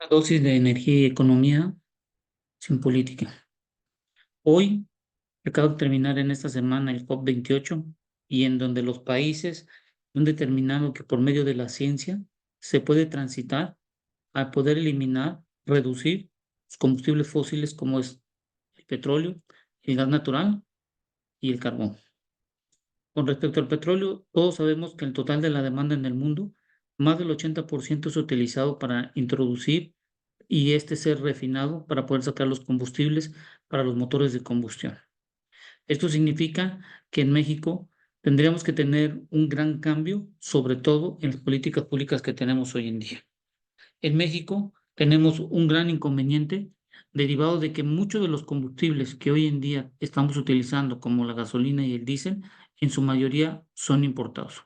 Una dosis de energía y economía sin política. Hoy acaba de terminar en esta semana el COP28 y en donde los países han determinado que por medio de la ciencia se puede transitar a poder eliminar, reducir los combustibles fósiles como es el petróleo, el gas natural y el carbón. Con respecto al petróleo, todos sabemos que el total de la demanda en el mundo, más del 80% es utilizado para introducir y este ser refinado para poder sacar los combustibles para los motores de combustión. Esto significa que en México tendríamos que tener un gran cambio, sobre todo en las políticas públicas que tenemos hoy en día. En México tenemos un gran inconveniente derivado de que muchos de los combustibles que hoy en día estamos utilizando, como la gasolina y el diésel, en su mayoría son importados.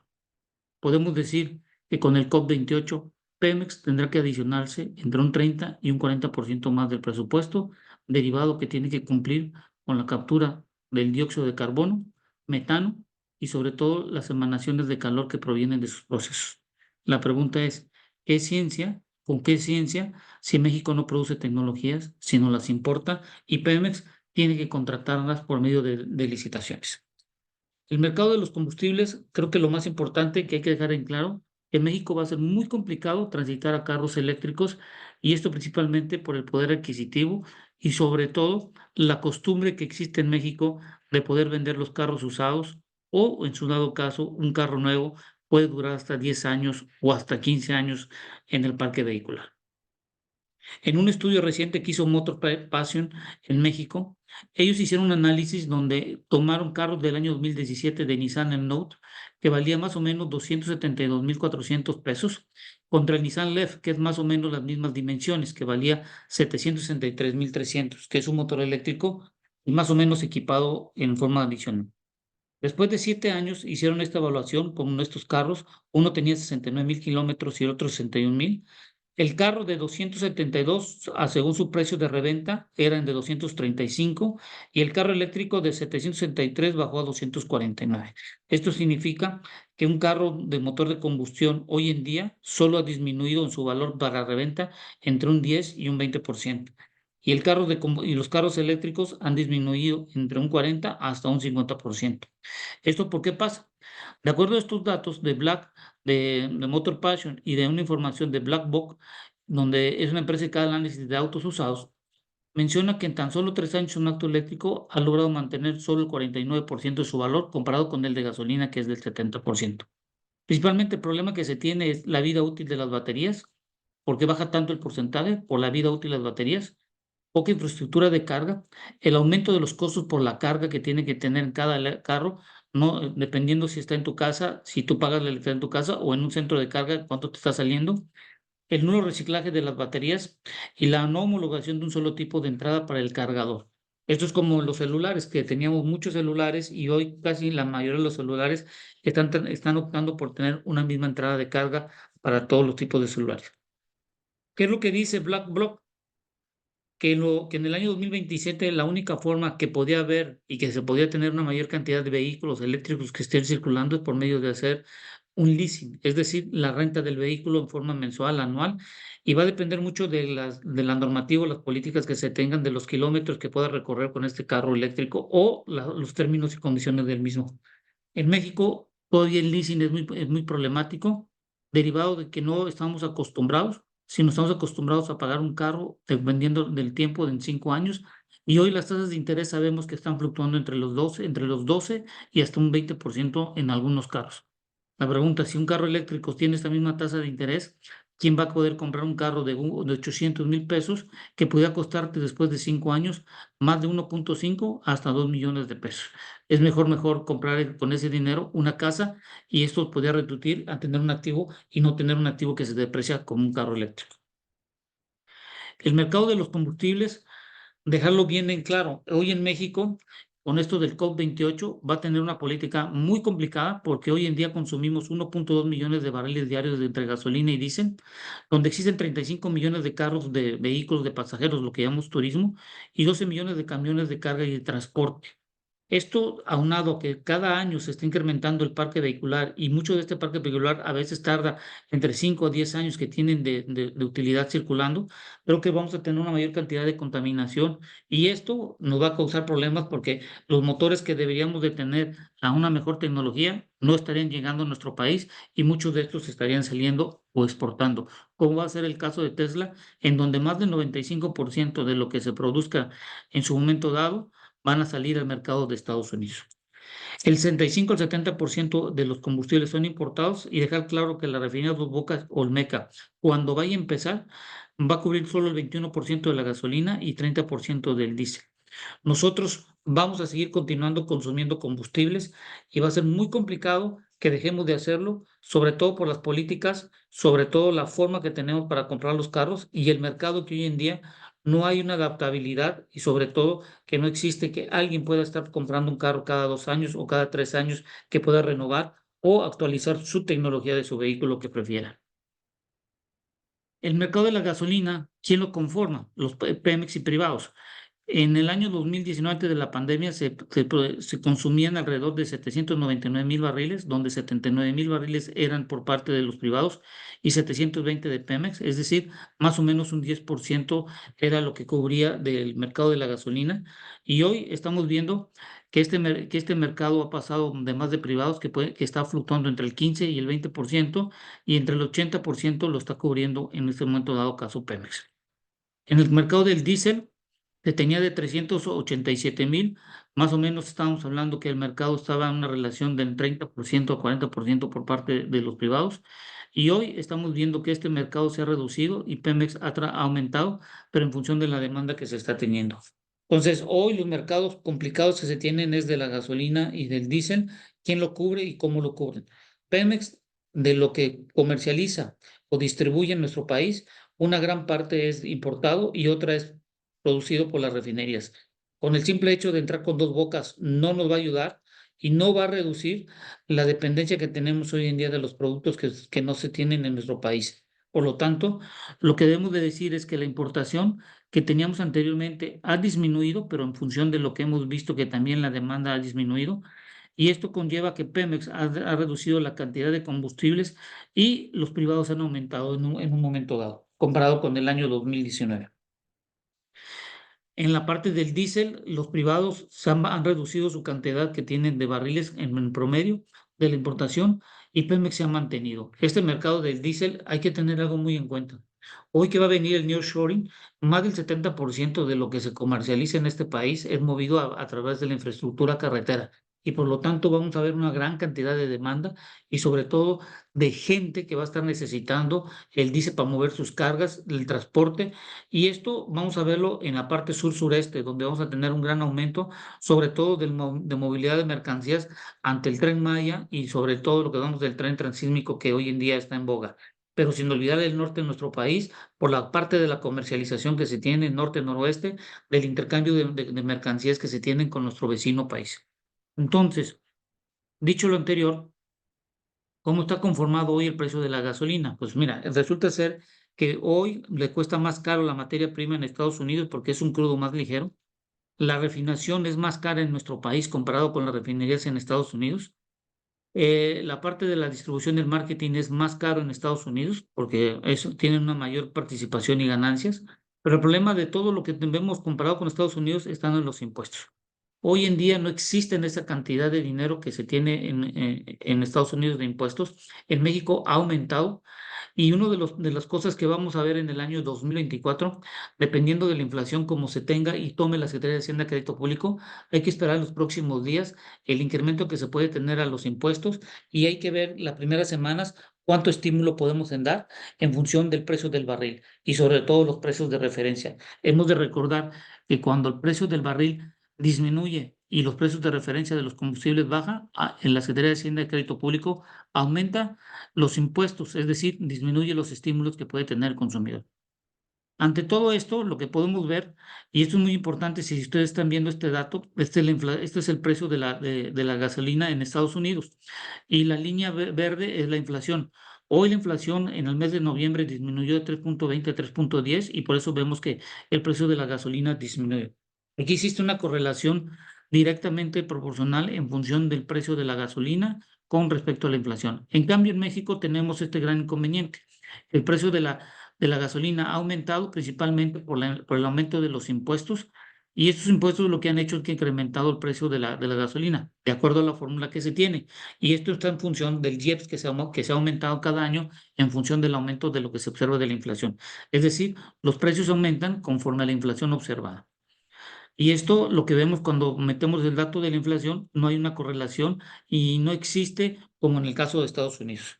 Podemos decir que con el COP28, Pemex tendrá que adicionarse entre un 30 y un 40% más del presupuesto, derivado que tiene que cumplir con la captura del dióxido de carbono, metano y sobre todo las emanaciones de calor que provienen de sus procesos. La pregunta es, ¿qué ciencia? ¿Con qué ciencia? Si México no produce tecnologías, sino las importa y Pemex tiene que contratarlas por medio de licitaciones. El mercado de los combustibles, creo que lo más importante que hay que dejar en claro, que en México va a ser muy complicado transitar a carros eléctricos y esto principalmente por el poder adquisitivo y sobre todo la costumbre que existe en México de poder vender los carros usados o en su dado caso un carro nuevo puede durar hasta 10 años o hasta 15 años en el parque vehicular. En un estudio reciente que hizo Motor Passion en México, ellos hicieron un análisis donde tomaron carros del año 2017 de Nissan el Note, que valía más o menos 272,400 pesos, contra el Nissan Leaf, que es más o menos las mismas dimensiones, que valía 763,300, que es un motor eléctrico y más o menos equipado en forma adicional. Después de 7 años hicieron esta evaluación con estos carros, uno tenía 69,000 kilómetros y el otro 61,000. El carro de 272, según su precio de reventa, eran de 235 y el carro eléctrico de 763 bajó a 249. Esto significa que un carro de motor de combustión hoy en día solo ha disminuido en su valor para reventa entre un 10 y un 20%. Y los carros eléctricos han disminuido entre un 40 hasta un 50%. ¿Esto por qué pasa? De acuerdo a estos datos de Motor Passion y de una información de Black Box, donde es una empresa que hace análisis de autos usados, menciona que en tan solo 3 años un auto eléctrico ha logrado mantener solo el 49% de su valor comparado con el de gasolina, que es del 70%. Principalmente el problema que se tiene es la vida útil de las baterías. ¿Por qué baja tanto el porcentaje? Por la vida útil de las baterías, poca infraestructura de carga, el aumento de los costos por la carga que tiene que tener cada carro, no, dependiendo si está en tu casa, si tú pagas la electricidad en tu casa o en un centro de carga, cuánto te está saliendo, el nulo reciclaje de las baterías y la no homologación de un solo tipo de entrada para el cargador. Esto es como los celulares, que teníamos muchos celulares y hoy casi la mayoría de los celulares están optando por tener una misma entrada de carga para todos los tipos de celulares. ¿Qué es lo que dice BlackBlock? Que en el año 2027 la única forma que podía haber y que se podía tener una mayor cantidad de vehículos eléctricos que estén circulando es por medio de hacer un leasing, es decir, la renta del vehículo en forma mensual, anual, y va a depender mucho de la normativa, las políticas que se tengan, de los kilómetros que pueda recorrer con este carro eléctrico o los términos y condiciones del mismo. En México todavía el leasing es muy problemático, derivado de que no estamos acostumbrados, sino estamos acostumbrados a pagar un carro dependiendo del tiempo de en 5 años, y hoy las tasas de interés sabemos que están fluctuando entre los 12 y hasta un 20% en algunos carros. La pregunta, si un carro eléctrico tiene esta misma tasa de interés, ¿quién va a poder comprar un carro de 800,000 pesos que pudiera costarte después de 5 años más de 1,5 hasta 2 millones de pesos? Es mejor comprar con ese dinero una casa y esto podría reducir a tener un activo y no tener un activo que se deprecia como un carro eléctrico. El mercado de los combustibles, dejarlo bien en claro. Hoy en México, con esto del COP28, va a tener una política muy complicada porque hoy en día consumimos 1,2 millones de barriles diarios de entre gasolina y diésel, donde existen 35 millones de carros de vehículos de pasajeros, lo que llamamos turismo, y 12 millones de camiones de carga y de transporte. Esto aunado a que cada año se está incrementando el parque vehicular y mucho de este parque vehicular a veces tarda entre 5 a 10 años que tienen de utilidad circulando, creo que vamos a tener una mayor cantidad de contaminación y esto nos va a causar problemas porque los motores que deberíamos de tener a una mejor tecnología no estarían llegando a nuestro país y muchos de estos estarían saliendo o exportando, como va a ser el caso de Tesla, en donde más del 95% de lo que se produzca en su momento dado van a salir al mercado de Estados Unidos. El 65 al 70% de los combustibles son importados y dejar claro que la refinería Dos Bocas Olmeca, cuando vaya a empezar, va a cubrir solo el 21% de la gasolina y 30% del diésel. Nosotros vamos a seguir continuando consumiendo combustibles y va a ser muy complicado que dejemos de hacerlo, sobre todo por las políticas, sobre todo la forma que tenemos para comprar los carros y el mercado que hoy en día no hay una adaptabilidad y sobre todo que no existe que alguien pueda estar comprando un carro cada 2 años o cada 3 años que pueda renovar o actualizar su tecnología de su vehículo que prefiera. El mercado de la gasolina, ¿quién lo conforma? Los Pemex y privados. En el año 2019, antes de la pandemia, se consumían alrededor de 799,000 barriles, donde 79,000 barriles eran por parte de los privados y 720 de Pemex, es decir, más o menos un 10% era lo que cubría del mercado de la gasolina. Y hoy estamos viendo que este mercado ha pasado de más de privados, que está fluctuando entre el 15 y el 20%, y entre el 80% lo está cubriendo en este momento dado caso Pemex. En el mercado del diésel, que tenía de 387,000, más o menos estábamos hablando que el mercado estaba en una relación del 30% a 40% por parte de los privados. Y hoy estamos viendo que este mercado se ha reducido y Pemex ha aumentado, pero en función de la demanda que se está teniendo. Entonces, hoy los mercados complicados que se tienen es de la gasolina y del diésel, quién lo cubre y cómo lo cubren. Pemex, de lo que comercializa o distribuye en nuestro país, una gran parte es importado y otra es producido por las refinerías. Con el simple hecho de entrar con Dos Bocas no nos va a ayudar y no va a reducir la dependencia que tenemos hoy en día de los productos que no se tienen en nuestro país. Por lo tanto, lo que debemos de decir es que la importación que teníamos anteriormente ha disminuido, pero en función de lo que hemos visto que también la demanda ha disminuido, y esto conlleva que Pemex ha reducido la cantidad de combustibles y los privados han aumentado en un momento dado, comparado con el año 2019. En la parte del diésel, los privados han reducido su cantidad que tienen de barriles en promedio de la importación y Pemex se ha mantenido. Este mercado del diésel hay que tener algo muy en cuenta. Hoy que va a venir el nearshoring, más del 70% de lo que se comercializa en este país es movido a través de la infraestructura carretera y por lo tanto vamos a ver una gran cantidad de demanda y sobre todo de gente que va a estar necesitando el diésel para mover sus cargas, el transporte, y esto vamos a verlo en la parte sur-sureste, donde vamos a tener un gran aumento, sobre todo de movilidad de mercancías ante el Tren Maya y sobre todo lo que vamos del tren transísmico que hoy en día está en boga. Pero sin olvidar el norte de nuestro país, por la parte de la comercialización que se tiene norte-noroeste, del intercambio de mercancías que se tienen con nuestro vecino país. Entonces, dicho lo anterior, ¿cómo está conformado hoy el precio de la gasolina? Pues mira, resulta ser que hoy le cuesta más caro la materia prima en Estados Unidos porque es un crudo más ligero. La refinación es más cara en nuestro país comparado con las refinerías en Estados Unidos. La parte de la distribución del marketing es más caro en Estados Unidos porque eso tienen una mayor participación y ganancias. Pero el problema de todo lo que vemos comparado con Estados Unidos están en los impuestos. Hoy en día no existe esa cantidad de dinero que se tiene en Estados Unidos de impuestos. En México ha aumentado y una de las cosas que vamos a ver en el año 2024, dependiendo de la inflación como se tenga y tome la Secretaría de Hacienda Crédito Público, hay que esperar los próximos días el incremento que se puede tener a los impuestos y hay que ver las primeras semanas cuánto estímulo podemos dar en función del precio del barril y sobre todo los precios de referencia. Hemos de recordar que cuando el precio del barril disminuye y los precios de referencia de los combustibles bajan, en la Secretaría de Hacienda y Crédito Público aumenta los impuestos, es decir, disminuye los estímulos que puede tener el consumidor. Ante todo esto, lo que podemos ver, y esto es muy importante, si ustedes están viendo este dato, este es el precio de la gasolina en Estados Unidos, y la línea verde es la inflación. Hoy la inflación en el mes de noviembre disminuyó de 3,20 a 3,10 y por eso vemos que el precio de la gasolina disminuyó. Aquí existe una correlación directamente proporcional en función del precio de la gasolina con respecto a la inflación. En cambio, en México tenemos este gran inconveniente. El precio de la gasolina ha aumentado principalmente por el aumento de los impuestos, y estos impuestos lo que han hecho es que ha incrementado el precio de la gasolina, de acuerdo a la fórmula que se tiene. Y esto está en función del IEPS que se ha aumentado cada año en función del aumento de lo que se observa de la inflación. Es decir, los precios aumentan conforme a la inflación observada. Y esto lo que vemos cuando metemos el dato de la inflación, no hay una correlación y no existe como en el caso de Estados Unidos.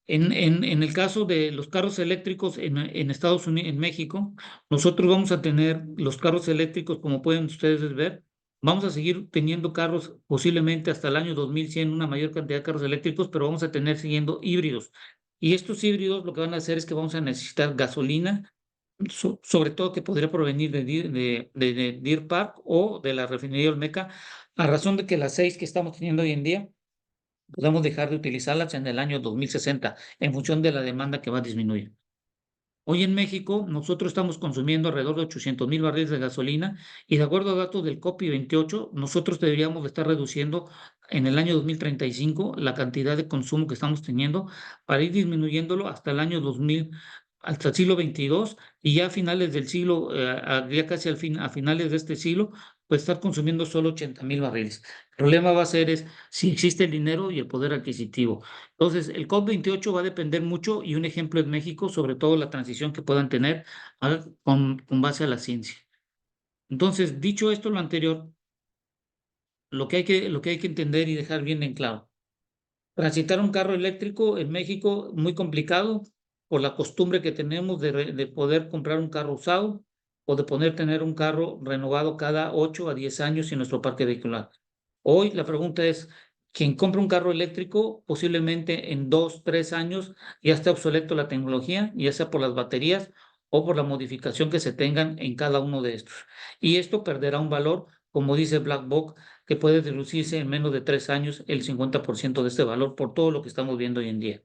En el caso de los carros eléctricos en Estados Unidos, en México, nosotros vamos a tener los carros eléctricos, como pueden ustedes ver, vamos a seguir teniendo carros posiblemente hasta el año 2100, una mayor cantidad de carros eléctricos, pero vamos a tener siguiendo híbridos. Y estos híbridos lo que van a hacer es que vamos a necesitar gasolina, sobre todo que podría provenir de Deer Park o de la refinería Olmeca, a razón de que las 6 que estamos teniendo hoy en día podemos dejar de utilizarlas en el año 2060 en función de la demanda que va a disminuir. Hoy en México nosotros estamos consumiendo alrededor de 800,000 barriles de gasolina, y de acuerdo a datos del COPI 28, nosotros deberíamos estar reduciendo en el año 2035 la cantidad de consumo que estamos teniendo para ir disminuyéndolo hasta el año 2000, hasta el siglo XXII, y ya a finales del siglo, ya casi a finales de este siglo, pues estar consumiendo solo 80,000 barriles. El problema va a ser es si existe el dinero y el poder adquisitivo. Entonces, el COP28 va a depender mucho, y un ejemplo es México, sobre todo la transición que puedan tener con base a la ciencia. Entonces, dicho esto, lo anterior, lo que hay que entender y dejar bien en claro. Transitar un carro eléctrico en México muy complicado por la costumbre que tenemos de poder comprar un carro usado o de poder tener un carro renovado cada 8 a 10 años en nuestro parque vehicular. Hoy la pregunta es, quien compra un carro eléctrico, posiblemente en 2, 3 años ya esté obsoleto la tecnología, ya sea por las baterías o por la modificación que se tengan en cada uno de estos. Y esto perderá un valor, como dice Black Box, que puede reducirse en menos de 3 años el 50% de este valor por todo lo que estamos viendo hoy en día.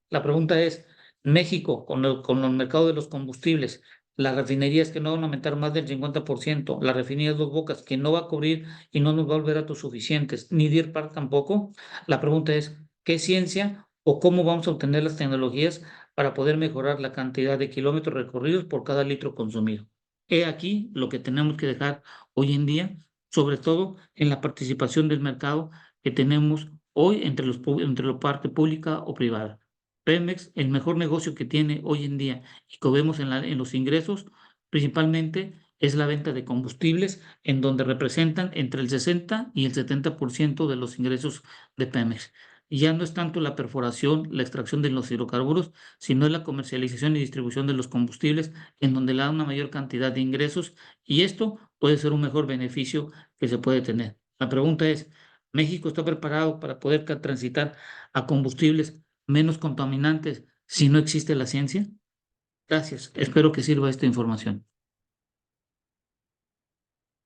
La pregunta es, México, con el mercado de los combustibles, las refinerías que no van a aumentar más del 50%, las refinerías Dos Bocas que no va a cubrir y no nos va a volver datos suficientes, ni Deer Park tampoco, la pregunta es, ¿qué ciencia o cómo vamos a obtener las tecnologías para poder mejorar la cantidad de kilómetros recorridos por cada litro consumido? He aquí lo que tenemos que dejar hoy en día, sobre todo en la participación del mercado que tenemos hoy entre la parte pública o privada. Pemex, el mejor negocio que tiene hoy en día y que vemos en los ingresos, principalmente es la venta de combustibles, en donde representan entre el 60 y el 70% de los ingresos de Pemex. Y ya no es tanto la perforación, la extracción de los hidrocarburos, sino la comercialización y distribución de los combustibles, en donde le da una mayor cantidad de ingresos, y esto puede ser un mejor beneficio que se puede tener. La pregunta es, ¿México está preparado para poder transitar a combustibles menos contaminantes si no existe la ciencia? Gracias. Espero que sirva esta información.